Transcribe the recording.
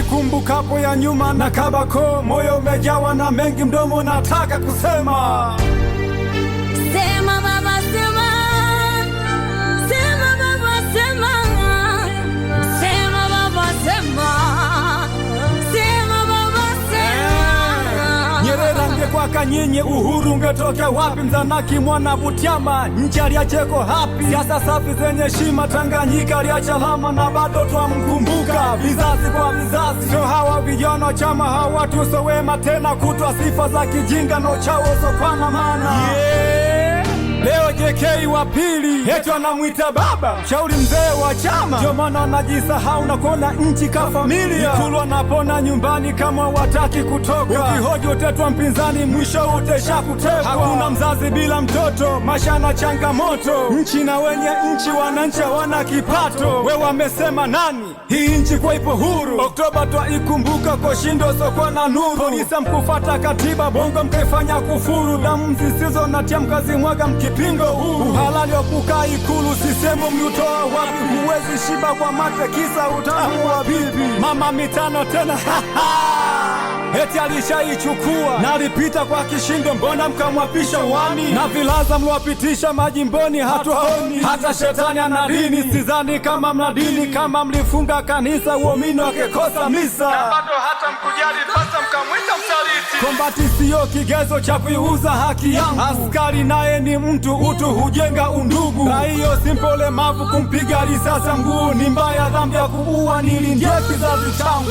nikumbukapo ya nyuma na kabako, moyo umejawa na mengi, mdomo nataka kusema. Sema baba sema, sema baba sema, sema baba sema, sema baba sema. Nyerere angekuwa Kanyinyi, uhuru ungetokea wapi? Mzanaki mwana Butiama, nchi aliacheko hapi? Siasa safi zenye heshima, Tanganyika aliacha alama na bado twamkumbuka vizazi kwa vizazi. Sio hawa vijana chama hawa tusowema tena, kutwa sifa za kijinga na uchawi usokwana maana. Leo JK wa pili yetu anamwita baba, shauri mzee wa chama, ndio maana anajisahau na kuona nchi ka familia. Ikulu anapona nyumbani kama wataki kutoka, ukihoji utetwa mpinzani mwisho utesha kutekwa. Hakuna mzazi bila mtoto, maisha na changamoto, nchi na wenye nchi, wananchi hawana kipato. We wamesema nani? Hii nchi kwa ipo huru, Oktoba twaikumbuka kwa shindo sokwa na nuru. Polisi mkufata katiba, bongo mkaifanya kufuru, damu zisizo na tia mkazi mwaga mkipingo huu. Uhalali wa kukaa Ikulu sisemu mliutoa wapi? Huwezi shiba kwa mate kisa utamu wa bibi. Mama mitano tena eti alishaichukua na alipita kwa kishindo, mbona mkamwapisha wani? Na vilaza mliwapitisha majimboni hatuaoni, hata shetani ana dini. Sidhani kama mna dini, kama mlifunga kanisa uomini wakekosa misa, na bado hata mkujali pasa mkamwita msaliti. Kombati siyo kigezo cha kuiuza haki yangu, askari naye ni mtu, utu hujenga undugu. Na hiyo simpole mavu kumpiga risasi mguu ni mbaya, dhambi ya kuua nilindie kizazi changu.